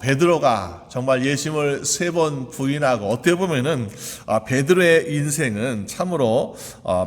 베드로가 정말 예수님을 3번 부인하고 어떻게 보면은 베드로의 인생은 참으로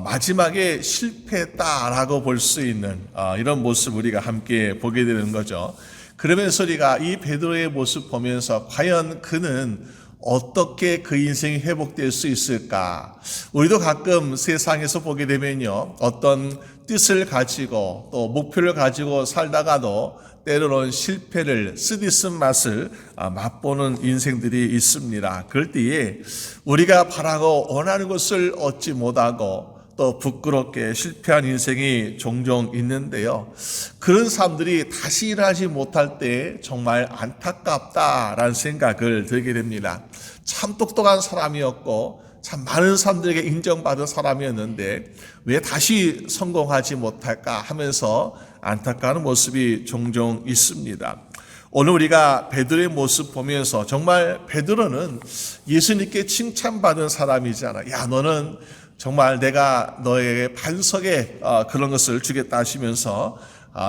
마지막에 실패했다라고 볼 수 있는 이런 모습 우리가 함께 보게 되는 거죠. 그러면서 우리가 이 베드로의 모습 보면서 과연 그는 어떻게 그 인생이 회복될 수 있을까? 우리도 가끔 세상에서 보게 되면요, 어떤 뜻을 가지고 또 목표를 가지고 살다가도 때로는 실패를 쓰디쓴 맛을 맛보는 인생들이 있습니다. 그럴 때에 우리가 바라고 원하는 것을 얻지 못하고 또 부끄럽게 실패한 인생이 종종 있는데요. 그런 사람들이 다시 일하지 못할 때 정말 안타깝다라는 생각을 들게 됩니다. 참 똑똑한 사람이었고 참 많은 사람들에게 인정받은 사람이었는데 왜 다시 성공하지 못할까 하면서 안타까운 모습이 종종 있습니다. 오늘 우리가 베드로의 모습 보면서 정말 베드로는 예수님께 칭찬받은 사람이잖아. 야, 너는 정말 내가 너에게 반석에 그런 것을 주겠다 하시면서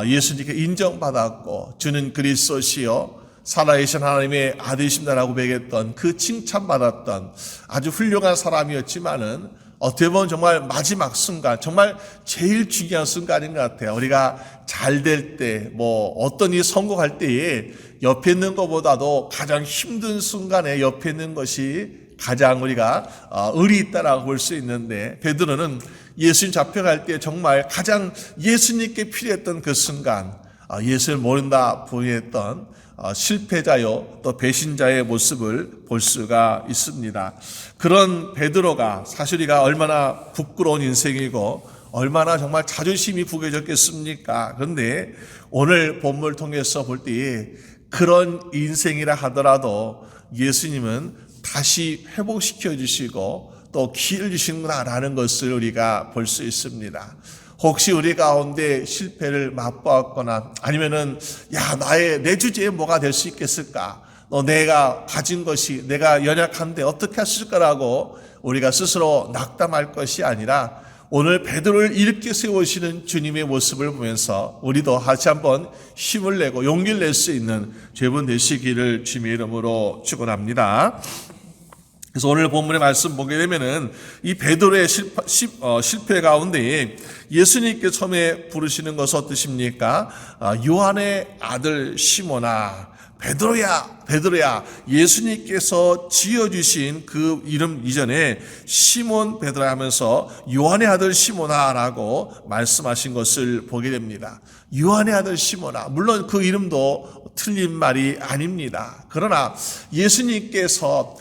예수님께 인정받았고 주는 그리스도시요 살아계신 하나님의 아들이십니다라고 배겼던 그 칭찬받았던 아주 훌륭한 사람이었지만은 어떻게 보면 정말 마지막 순간, 정말 제일 중요한 순간인 것 같아요. 우리가 잘 될 때, 어떤 일 성공할 때에 옆에 있는 것보다도 가장 힘든 순간에 옆에 있는 것이 가장 우리가 의리 있다라고 볼 수 있는데, 베드로는 예수님 잡혀갈 때 정말 가장 예수님께 필요했던 그 순간, 예수를 모른다 부인했던 실패자요 또 배신자의 모습을 볼 수가 있습니다. 그런 베드로가 사실 우리가 얼마나 부끄러운 인생이고 얼마나 정말 자존심이 구겨졌겠습니까? 그런데 오늘 본문을 통해서 볼 때에 그런 인생이라 하더라도 예수님은 다시 회복시켜 주시고 또 기회를 주시는구나라는 것을 우리가 볼 수 있습니다. 혹시 우리 가운데 실패를 맛보았거나 아니면은 내 주제에 뭐가 될 수 있겠을까? 내가 가진 것이 내가 연약한데 어떻게 했을 거라고 우리가 스스로 낙담할 것이 아니라 오늘 베드로를 일으켜 세우시는 주님의 모습을 보면서 우리도 다시 한번 힘을 내고 용기를 낼 수 있는 죄분 되시기를 주님의 이름으로 축원합니다. 그래서 오늘 본문의 말씀 보게 되면은 이 베드로의 실패 가운데 예수님께 처음에 부르시는 것은 어떠십니까? 요한의 아들 시몬아, 베드로야, 예수님께서 지어주신 그 이름 이전에 시몬 베드로야 하면서 요한의 아들 시몬아라고 말씀하신 것을 보게 됩니다. 요한의 아들 시몬아, 물론 그 이름도 틀린 말이 아닙니다. 그러나 예수님께서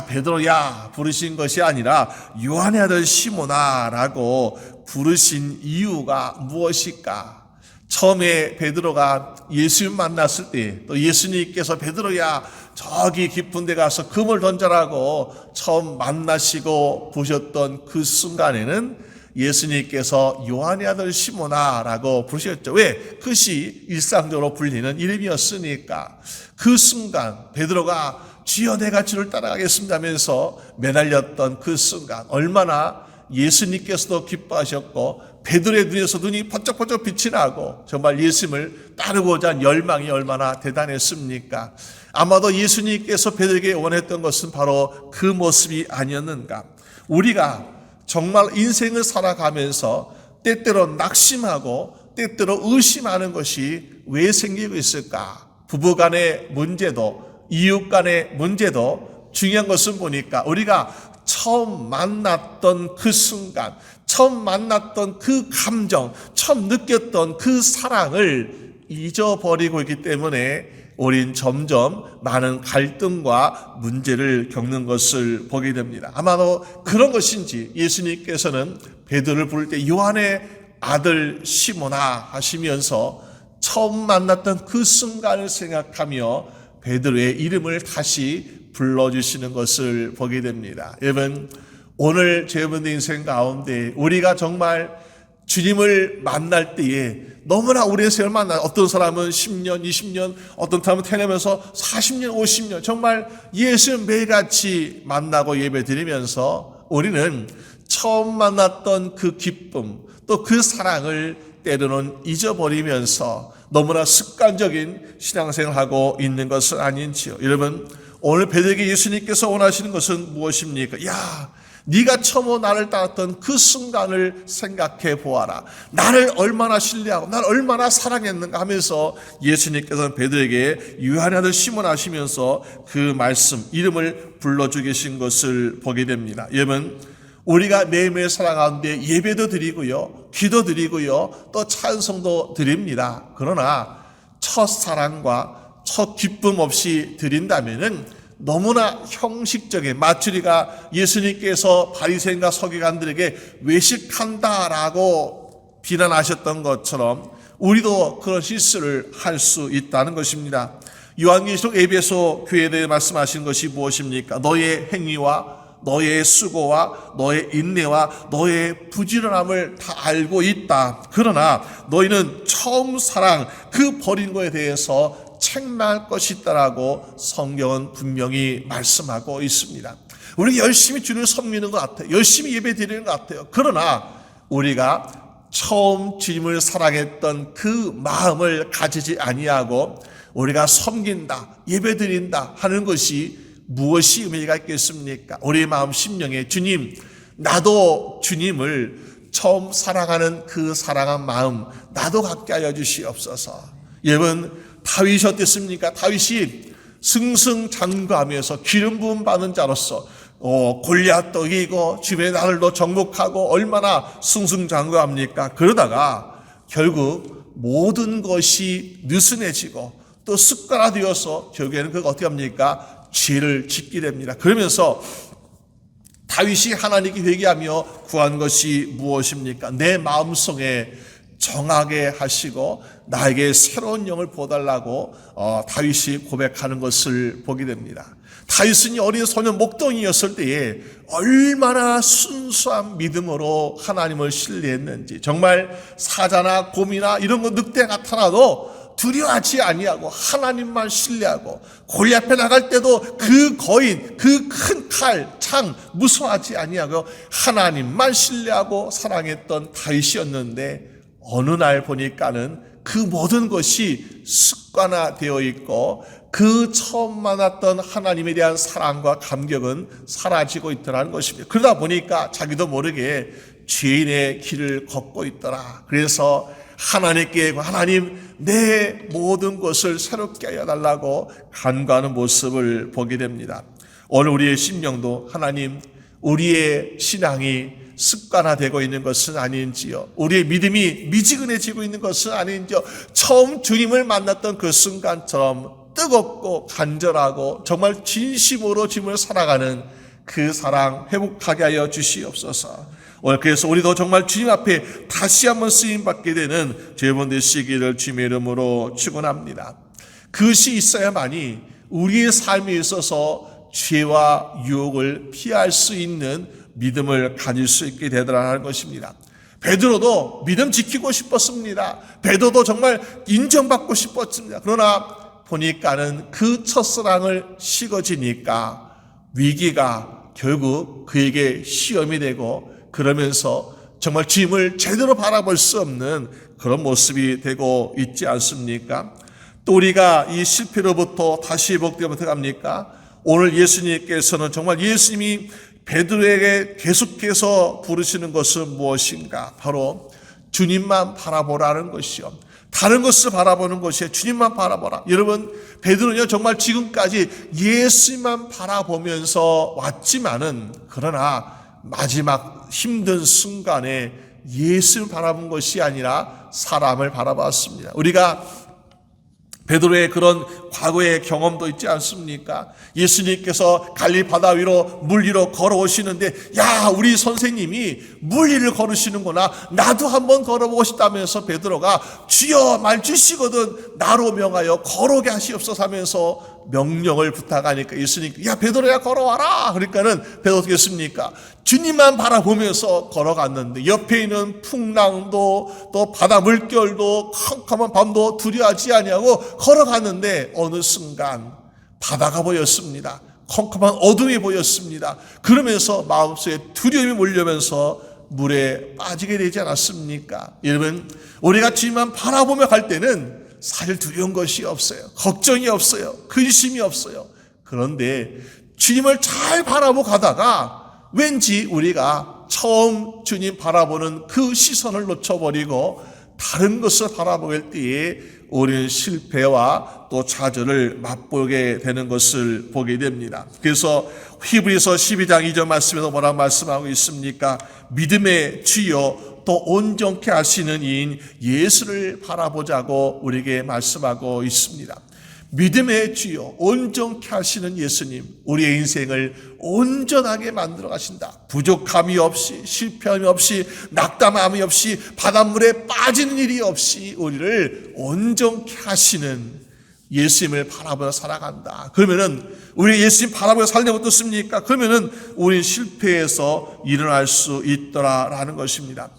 베드로야 부르신 것이 아니라 요한의 아들 시몬아라고 부르신 이유가 무엇일까? 처음에 베드로가 예수님 만났을 때 또 예수님께서 베드로야 저기 깊은 데 가서 금을 던져라고 처음 만나시고 보셨던 그 순간에는 예수님께서 요한의 아들 시몬아라고 부르셨죠. 왜? 그것이 일상적으로 불리는 이름이었으니까. 그 순간 베드로가 주여 내가 주를 따라가겠습니다 하면서 매달렸던 그 순간 얼마나 예수님께서도 기뻐하셨고 베드로의 눈에서 눈이 번쩍번쩍 빛이 나고 정말 예수님을 따르고자 한 열망이 얼마나 대단했습니까? 아마도 예수님께서 베드로에게 원했던 것은 바로 그 모습이 아니었는가? 우리가 정말 인생을 살아가면서 때때로 낙심하고 때때로 의심하는 것이 왜 생기고 있을까? 부부간의 문제도 이웃 간의 문제도 중요한 것은 보니까 우리가 처음 만났던 그 순간, 처음 만났던 그 감정, 처음 느꼈던 그 사랑을 잊어버리고 있기 때문에 우린 점점 많은 갈등과 문제를 겪는 것을 보게 됩니다. 아마도 그런 것인지 예수님께서는 베드로를 부를 때 요한의 아들 시몬아 하시면서 처음 만났던 그 순간을 생각하며 베드로의 이름을 다시 불러주시는 것을 보게 됩니다. 여러분, 오늘 여러분의 인생 가운데 우리가 정말 주님을 만날 때에 너무나 오랜 세월 어떤 사람은 10년, 20년, 어떤 사람은 태어나면서 40년, 50년 정말 예수 매일같이 만나고 예배 드리면서 우리는 처음 만났던 그 기쁨 또 그 사랑을 때로는 잊어버리면서 너무나 습관적인 신앙생활을 하고 있는 것은 아닌지요. 여러분, 오늘 베드로에게 예수님께서 원하시는 것은 무엇입니까? 야, 네가 처음 나를 따랐던 그 순간을 생각해 보아라. 나를 얼마나 신뢰하고 나를 얼마나 사랑했는가 하면서 예수님께서는 베드로에게 유한의 아들 시몬 하시면서 그 말씀, 이름을 불러주고 계신 것을 보게 됩니다. 여러분, 우리가 매일매일 살아가는데 예배도 드리고요, 기도 드리고요, 또 찬송도 드립니다. 그러나 첫사랑과 첫 기쁨 없이 드린다면은 너무나 형식적인, 마추리가 예수님께서 바리새인과 서기관들에게 외식한다라고 비난하셨던 것처럼 우리도 그런 실수를 할 수 있다는 것입니다. 요한계시록 에베소 교회에 대해 말씀하신 것이 무엇입니까? 너의 행위와 너의 수고와 너의 인내와 너의 부지런함을 다 알고 있다. 그러나 너희는 처음 사랑, 그 버린 거에 대해서 책망할 것이 있다라고 성경은 분명히 말씀하고 있습니다. 우리가 열심히 주님을 섬기는 것 같아요. 열심히 예배 드리는 것 같아요. 그러나 우리가 처음 주님을 사랑했던 그 마음을 가지지 아니하고 우리가 섬긴다, 예배 드린다 하는 것이 무엇이 의미가 있겠습니까? 우리의 마음 심령에 주님, 나도 주님을 처음 사랑하는 그 사랑한 마음 나도 갖게 하여 주시옵소서. 여러분, 다윗이 어땠습니까? 다윗이 승승장구하면서 기름 부음 받은 자로서 골리앗도 이기고 주변의 나라도 정복하고 얼마나 승승장구합니까? 그러다가 결국 모든 것이 느슨해지고 또 습관화되어서 결국에는 그가 어떻게 합니까? 죄를 짓게 됩니다. 그러면서 다윗이 하나님께 회개하며 구한 것이 무엇입니까? 내 마음속에 정하게 하시고 나에게 새로운 영을 보달라고 다윗이 고백하는 것을 보게 됩니다. 다윗은 어린 소년 목동이었을 때에 얼마나 순수한 믿음으로 하나님을 신뢰했는지, 정말 사자나 곰이나 이런 거 늑대 나타나도 두려워하지 아니하고 하나님만 신뢰하고 골리앗 앞에 나갈 때도 그 거인, 그 큰 칼, 창 무서워하지 아니하고 하나님만 신뢰하고 사랑했던 다윗이었는데 어느 날 보니까는 그 모든 것이 습관화되어 있고 그 처음 만났던 하나님에 대한 사랑과 감격은 사라지고 있더라는 것입니다. 그러다 보니까 자기도 모르게 죄인의 길을 걷고 있더라. 그래서 하나님께 하나님 내 모든 것을 새롭게 하여 달라고 간구하는 모습을 보게 됩니다. 오늘 우리의 심령도 하나님, 우리의 신앙이 습관화되고 있는 것은 아닌지요, 우리의 믿음이 미지근해지고 있는 것은 아닌지요, 처음 주님을 만났던 그 순간처럼 뜨겁고 간절하고 정말 진심으로 주님을 사랑하는 그 사랑 회복하게 하여 주시옵소서. 오늘 그래서 우리도 정말 주님 앞에 다시 한번 쓰임받게 되는 여러분 되시기를 주님의 이름으로 축원합니다. 그것이 있어야만이 우리의 삶에 있어서 죄와 유혹을 피할 수 있는 믿음을 가질 수 있게 되더라는 것입니다. 베드로도 믿음 지키고 싶었습니다. 베드로도 정말 인정받고 싶었습니다. 그러나 보니까는 그 첫사랑을 식어지니까 위기가 결국 그에게 시험이 되고 그러면서 정말 주님을 제대로 바라볼 수 없는 그런 모습이 되고 있지 않습니까? 또 우리가 이 실패로부터 다시 회복되면 어떻게 합니까? 오늘 예수님께서는 정말 예수님이 베드로에게 계속해서 부르시는 것은 무엇인가? 바로 주님만 바라보라는 것이요. 다른 것을 바라보는 것이 주님만 바라보라. 여러분, 베드로는요 정말 지금까지 예수님만 바라보면서 왔지만은 그러나 마지막 힘든 순간에 예수를 바라본 것이 아니라 사람을 바라봤습니다. 우리가 베드로의 그런 과거의 경험도 있지 않습니까? 예수님께서 갈릴리 바다 위로 물 위로 걸어오시는데 야, 우리 선생님이 물 위를 걸으시는구나, 나도 한번 걸어보고 싶다면서 베드로가 주여 말 주시거든 나로 명하여 걸어오게 하시옵소서 하면서 명령을 부탁하니까 예수님, 야 베드로야 걸어와라. 그러니까는 베드로 어떻게 했습니까? 주님만 바라보면서 걸어갔는데 옆에 있는 풍랑도 또 바다 물결도 캄캄한 밤도 두려워하지 아니하고 걸어갔는데 어느 순간 바다가 보였습니다. 컴컴한 어둠이 보였습니다. 그러면서 마음속에 두려움이 몰려면서 물에 빠지게 되지 않았습니까? 여러분, 우리가 주님만 바라보며 갈 때는 사실 두려운 것이 없어요. 걱정이 없어요. 근심이 없어요. 그런데 주님을 잘 바라보고 가다가 왠지 우리가 처음 주님 바라보는 그 시선을 놓쳐버리고 다른 것을 바라볼 때에 우리는 실패와 또 좌절을 맛보게 되는 것을 보게 됩니다. 그래서 히브리서 12장 2절 말씀에서 뭐라고 말씀하고 있습니까? 믿음의 주여 또 온전케 하시는 이인 예수를 바라보자고 우리에게 말씀하고 있습니다. 믿음의 주여 온전케 하시는 예수님, 우리의 인생을 온전하게 만들어 가신다. 부족함이 없이, 실패함이 없이, 낙담함이 없이, 바닷물에 빠지는 일이 없이 우리를 온전케 하시는 예수님을 바라보며 살아간다. 그러면은 우리 예수님 바라보며 살려면 어떻습니까? 그러면은 우리 실패에서 일어날 수 있더라라는 것입니다.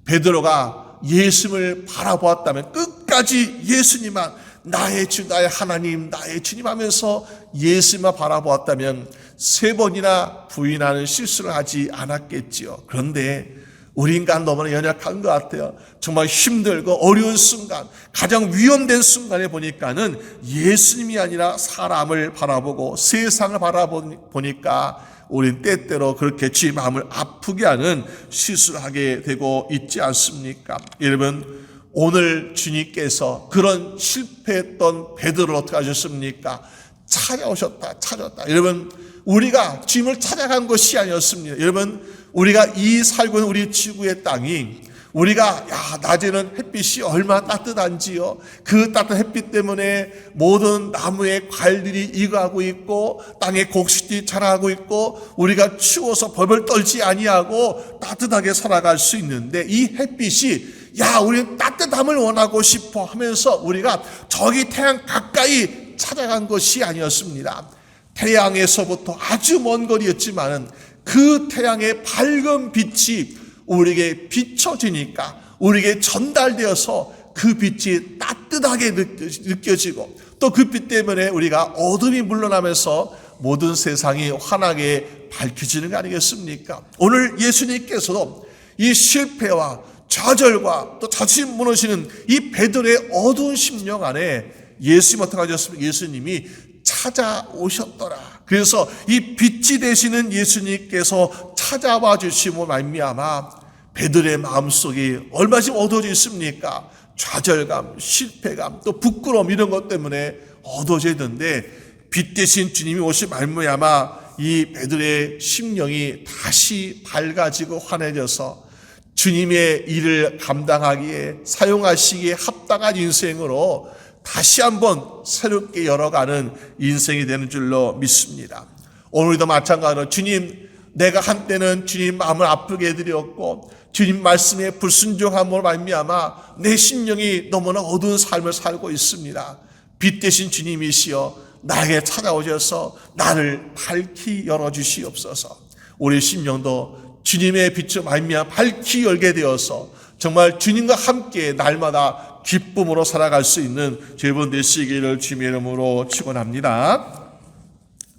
베드로가 예수님을 바라보았다면 끝까지 예수님만 나의 주, 나의 하나님, 나의 주님 하면서 예수님만 바라보았다면 3번이나 부인하는 실수를 하지 않았겠지요. 그런데 우리 인간 너무나 연약한 것 같아요. 정말 힘들고 어려운 순간, 가장 위험된 순간에 보니까는 예수님이 아니라 사람을 바라보고 세상을 바라보니까 우린 때때로 그렇게 주의 마음을 아프게 하는 실수를 하게 되고 있지 않습니까? 여러분, 오늘 주님께서 그런 실패했던 베드로를 어떻게 하셨습니까? 찾았다. 여러분, 우리가 주님을 찾아간 것이 아니었습니다. 여러분, 우리가 이 살고 있는 우리 지구의 땅이 우리가 낮에는 햇빛이 얼마나 따뜻한지요. 그 따뜻한 햇빛 때문에 모든 나무의 과일들이 익어가고 있고 땅에 곡식들이 자라고 있고 우리가 추워서 벌벌 떨지 아니하고 따뜻하게 살아갈 수 있는데 이 햇빛이 우리는 따뜻함을 원하고 싶어 하면서 우리가 저기 태양 가까이 찾아간 것이 아니었습니다. 태양에서부터 아주 먼 거리였지만은 그 태양의 밝은 빛이 우리에게 비춰지니까 우리에게 전달되어서 그 빛이 따뜻하게 느껴지고 또 그 빛 때문에 우리가 어둠이 물러나면서 모든 세상이 환하게 밝혀지는 거 아니겠습니까? 오늘 예수님께서도 이 실패와 좌절과 또 자신 무너지는 이 베드로의 어두운 심령 안에 예수님 어떻게 하셨습니까? 예수님이 찾아오셨더라. 그래서 이 빛이 되시는 예수님께서 찾아와 주심으로 말미암아 베드로의 마음속이 얼마나 어두워져 있습니까? 좌절감, 실패감, 또 부끄러움 이런 것 때문에 어두워져 있는데 빛 되신 주님이 오신 말미암아 이 베드로의 심령이 다시 밝아지고 환해져서 주님의 일을 감당하기에 사용하시기에 합당한 인생으로 다시 한번 새롭게 열어가는 인생이 되는 줄로 믿습니다. 오늘도 마찬가지로 주님, 내가 한때는 주님 마음을 아프게 해드렸고 주님 말씀에 불순종함으로 말미암아 내 심령이 너무나 어두운 삶을 살고 있습니다. 빛 되신 주님이시여 나에게 찾아오셔서 나를 밝히 열어주시옵소서. 우리 심령도 주님의 빛으로 말미암아 밝히 열게 되어서 정말 주님과 함께 날마다 기쁨으로 살아갈 수 있는 여러분 되시기를 주님의 이름으로 축원합니다.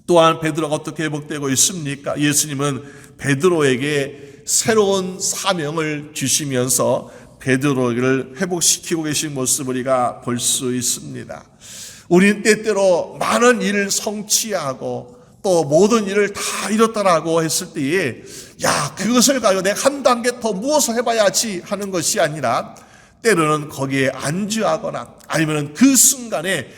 또한 베드로가 어떻게 회복되고 있습니까? 예수님은 베드로에게 새로운 사명을 주시면서 베드로를 회복시키고 계신 모습을 우리가 볼 수 있습니다. 우리는 때때로 많은 일을 성취하고 또 모든 일을 다 이뤘다라고 했을 때에 그것을 가지고 내가 한 단계 더 무엇을 해봐야지 하는 것이 아니라 때로는 거기에 안주하거나 아니면 그 순간에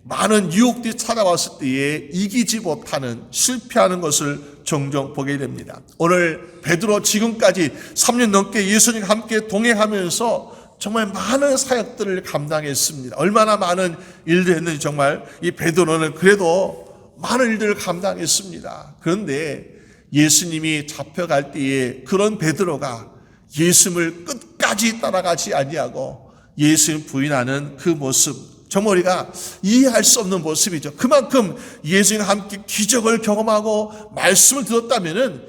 많은 유혹들이 찾아왔을 때에 이기지 못하는 실패하는 것을 종종 보게 됩니다. 오늘 베드로 지금까지 3년 넘게 예수님과 함께 동행하면서 정말 많은 사역들을 감당했습니다. 얼마나 많은 일들 했는지 정말 이 베드로는 그래도 많은 일들을 감당했습니다. 그런데 예수님이 잡혀갈 때에 그런 베드로가 예수님을 끝까지 따라가지 아니하고 예수님 부인하는 그 모습 정말 우리가 이해할 수 없는 모습이죠. 그만큼 예수님과 함께 기적을 경험하고 말씀을 들었다면은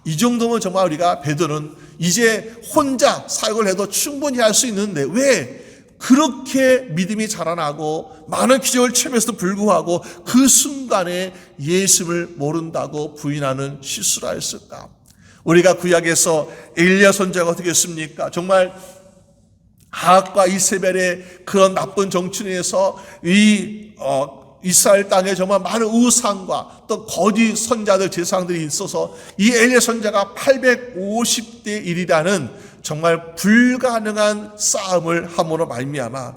이 정도면 정말 우리가 베드로는 이제 혼자 사역을 해도 충분히 할 수 있는데 왜 그렇게 믿음이 자라나고 많은 기적을 체험해서도 불구하고 그 순간에 예수를 모른다고 부인하는 실수를 했을까? 우리가 구약에서 엘리야 선지자가 어떻게 했습니까? 정말 아합과 이세벨의 그런 나쁜 정치에서 이스라엘 땅에 정말 많은 우상과 또 거짓 선자들 제사장들이 있어서 이 엘리야 선자가 850대 1이라는 정말 불가능한 싸움을 함으로 말미암아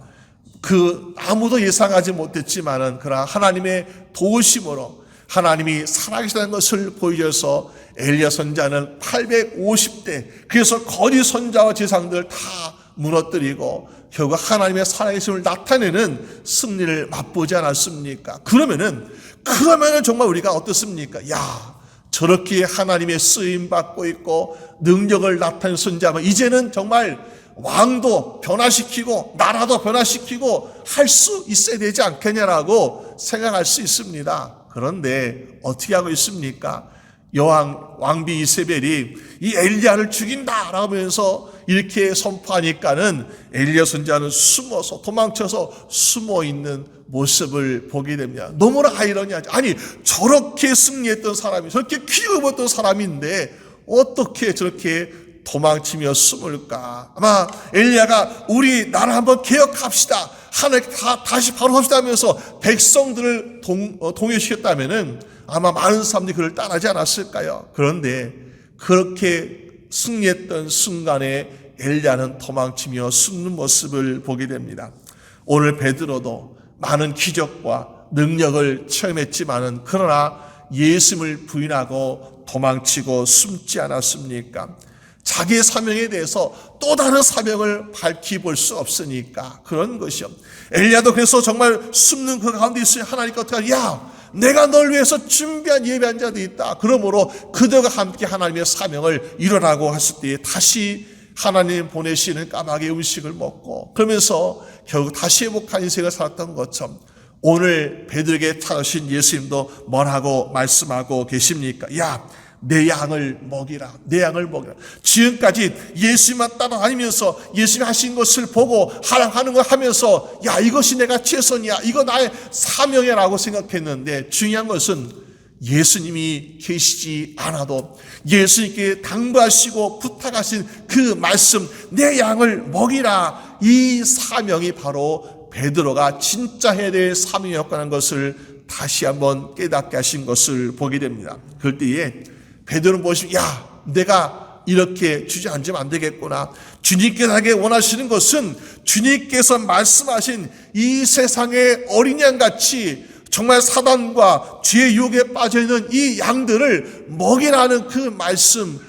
아무도 예상하지 못했지만은 그러나 하나님의 도우심으로 하나님이 살아계시다는 것을 보여줘서 엘리야 선자는 850대, 그래서 거짓 선자와 제사장들 다 무너뜨리고 결국 하나님의 살아계심을 나타내는 승리를 맛보지 않았습니까? 그러면은 정말 우리가 어떻습니까? 저렇게 하나님의 쓰임 받고 있고 능력을 나타낸 선자면 이제는 정말 왕도 변화시키고 나라도 변화시키고 할 수 있어야 되지 않겠냐라고 생각할 수 있습니다. 그런데 어떻게 하고 있습니까? 왕비 이세벨이 이 엘리야를 죽인다라고 하면서 이렇게 선포하니까는 엘리야 선자는 도망쳐서 숨어 있는 모습을 보게 됩니다. 너무나 아이러니하죠. 아니, 저렇게 승리했던 사람이, 저렇게 키 입었던 사람인데 어떻게 저렇게 도망치며 숨을까? 아마 엘리야가 우리 나라 한번 개혁합시다, 하나님 다시 바로 합시다 하면서 백성들을 동요시켰다면은 아마 많은 사람들이 그를 따르지 않았을까요? 그런데 그렇게 승리했던 순간에 엘리야는 도망치며 숨는 모습을 보게 됩니다. 오늘 베드로도 많은 기적과 능력을 체험했지만은 그러나 예수님을 부인하고 도망치고 숨지 않았습니까? 자기의 사명에 대해서 또 다른 사명을 밝혀볼 수 없으니까 그런 것이요. 엘리야도 그래서 정말 숨는 그 가운데 있으니 하나님께 어떻게 하냐? 내가 널 위해서 준비한 예배한 자들이 있다. 그러므로 그들과 함께 하나님의 사명을 이루라고 했을 때 다시 하나님 보내시는 까마귀 음식을 먹고 그러면서 결국 다시 회복한 인생을 살았던 것처럼 오늘 베드로에게 찾아오신 예수님도 뭐라고 말씀하고 계십니까? 내 양을 먹이라. 내 양을 먹이라. 지금까지 예수님만 따라다니면서 예수님이 하신 것을 보고 하는 걸 하면서 이것이 내가 최선이야, 이거 나의 사명이라고 생각했는데 중요한 것은 예수님이 계시지 않아도 예수님께 당부하시고 부탁하신 그 말씀, 내 양을 먹이라, 이 사명이 바로 베드로가 진짜 해야 될 사명이었다는 것을 다시 한번 깨닫게 하신 것을 보게 됩니다. 그럴 때에 베드로는 보시면 내가 이렇게 주저앉으면 안 되겠구나. 주님께서 하게 원하시는 것은 주님께서 말씀하신 이 세상의 어린 양같이 정말 사단과 죄의 유혹에 빠져있는 이 양들을 먹이라는 그 말씀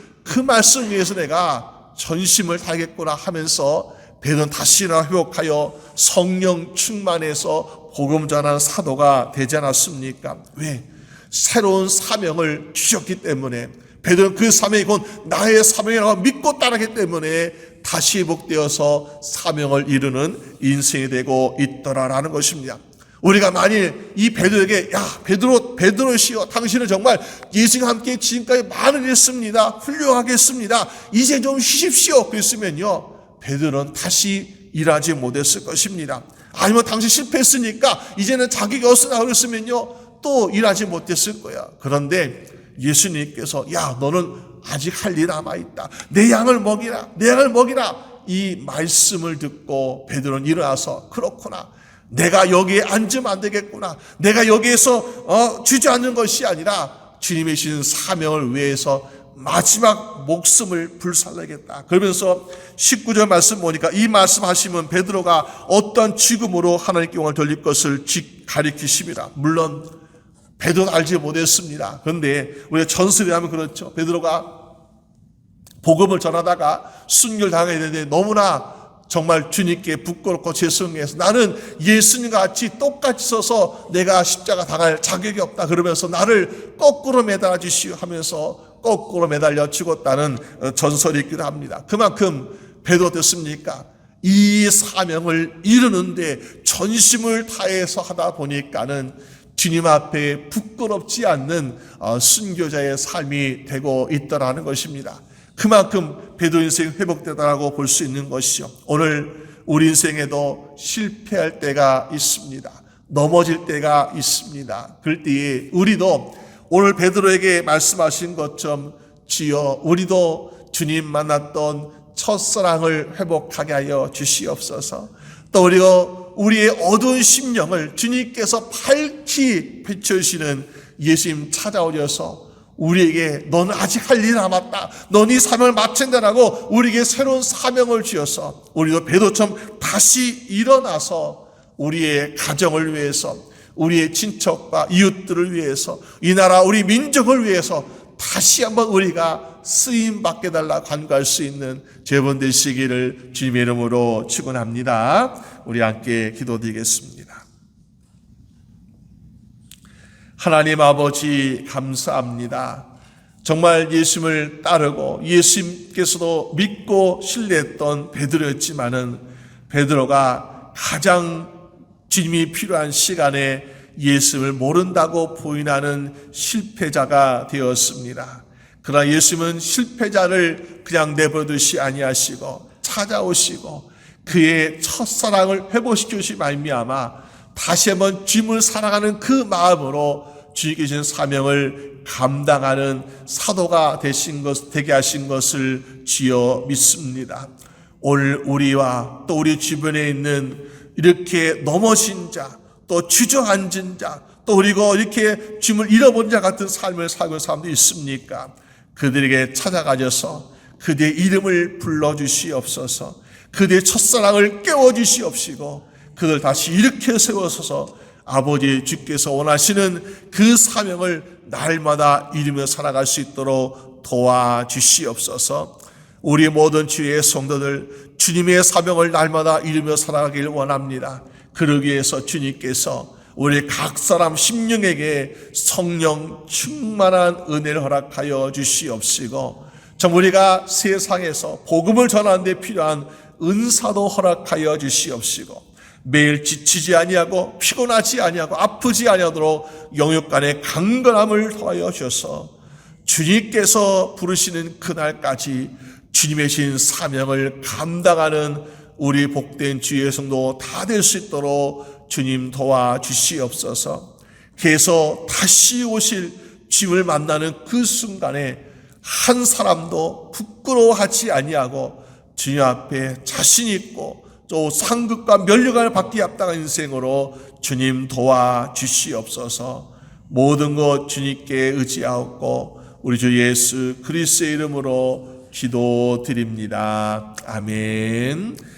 위해서 내가 전심을 다하겠구나 하면서 베드로는 다시 회복하여 성령 충만해서 복음 전하는 사도가 되지 않았습니까? 왜? 새로운 사명을 주셨기 때문에 베드로는 그 사명이 곧 나의 사명이라고 믿고 따르기 때문에 다시 회복되어서 사명을 이루는 인생이 되고 있더라라는 것입니다. 우리가 만일 이 베드로에게 베드로시여 당신은 정말 예수님과 함께 지금까지 많은 일 했습니다, 훌륭하게 했습니다, 이제 좀 쉬십시오 그랬으면요 베드로는 다시 일하지 못했을 것입니다. 아니면 당신 실패했으니까 이제는 자기가 어서나 그랬으면요 또 일하지 못했을 거야. 그런데 예수님께서 너는 아직 할 일 남아있다, 내 양을 먹이라, 내 양을 먹이라, 이 말씀을 듣고 베드로는 일어나서 그렇구나, 내가 여기에 앉으면 안 되겠구나, 내가 여기에서 주저앉는 것이 아니라 주님의 주신 사명을 위해서 마지막 목숨을 불살라겠다. 그러면서 19절 말씀 보니까 이 말씀하시면 베드로가 어떤 죽음으로 하나님께 영광을 돌릴 것을 가리키십니다. 물론 베드로는 알지 못했습니다. 그런데 우리가 전설에 하면 그렇죠. 베드로가 복음을 전하다가 순교를 당하게 되는데 너무나 정말 주님께 부끄럽고 죄송해서 나는 예수님과 같이 똑같이 서서 내가 십자가 당할 자격이 없다 그러면서 나를 거꾸로 매달아 주시오 하면서 거꾸로 매달려 죽었다는 전설이 있기도 합니다. 그만큼 베드로 어떻습니까? 이 사명을 이루는데 전심을 다해서 하다 보니까는 주님 앞에 부끄럽지 않는 순교자의 삶이 되고 있다라는 것입니다. 그만큼 베드로 인생이 회복되다라고 볼 수 있는 것이죠. 오늘 우리 인생에도 실패할 때가 있습니다. 넘어질 때가 있습니다. 그럴 때에 우리도 오늘 베드로에게 말씀하신 것처럼 주여 우리도 주님 만났던 첫사랑을 회복하게 하여 주시옵소서. 또 그리고 우리의 어두운 심령을 주님께서 밝히 비춰주시는 예수님 찾아오셔서 우리에게 너는 아직 할 일이 남았다, 넌 이 사명을 마친다라고 우리에게 새로운 사명을 주셔서 우리도 베드로처럼 다시 일어나서 우리의 가정을 위해서, 우리의 친척과 이웃들을 위해서, 이 나라 우리 민족을 위해서 다시 한번 우리가 쓰임받게 달라 간구할 수 있는 제본 되시기를 주님의 이름으로 축원합니다. 우리 함께 기도드리겠습니다. 하나님 아버지 감사합니다. 정말 예수님을 따르고 예수님께서도 믿고 신뢰했던 베드로였지만은 베드로가 가장 주님이 필요한 시간에 예수님을 모른다고 부인하는 실패자가 되었습니다. 그러나 예수님은 실패자를 그냥 내버려두시 아니하시고 찾아오시고 그의 첫사랑을 회복시켜 주신 말미암아 다시 한번 주님을 사랑하는 그 마음으로 주님께 주신 사명을 감당하는 사도가 되게 하신 것을 주여 믿습니다. 오늘 우리와 또 우리 주변에 있는 이렇게 넘어진 자, 또 주저앉은 자, 또 그리고 이렇게 주님을 잃어본 자 같은 삶을 살고 있는 사람도 있습니까? 그들에게 찾아가셔서 그들의 이름을 불러주시옵소서. 그들의 첫사랑을 깨워주시옵시고 그들 다시 일으켜 세워서서 아버지 주께서 원하시는 그 사명을 날마다 이루며 살아갈 수 있도록 도와주시옵소서. 우리 모든 주의 성도들 주님의 사명을 날마다 이루며 살아가길 원합니다. 그러기 위해서 주님께서 우리 각 사람 심령에게 성령 충만한 은혜를 허락하여 주시옵시고 정 우리가 세상에서 복음을 전하는 데 필요한 은사도 허락하여 주시옵시고 매일 지치지 아니하고 피곤하지 아니하고 아프지 아니하도록 영육간의 강건함을 더하여 주셔서 주님께서 부르시는 그날까지 주님의 신 사명을 감당하는 우리 복된 주의 성도 다 될 수 있도록 주님 도와주시옵소서. 계속 다시 오실 주님을 만나는 그 순간에 한 사람도 부끄러워하지 아니하고 주님 앞에 자신 있고 또 상급과 면류관을 받기 합당한 인생으로 주님 도와주시옵소서. 모든 것 주님께 의지하옵고 우리 주 예수 그리스도의 이름으로 기도드립니다. 아멘.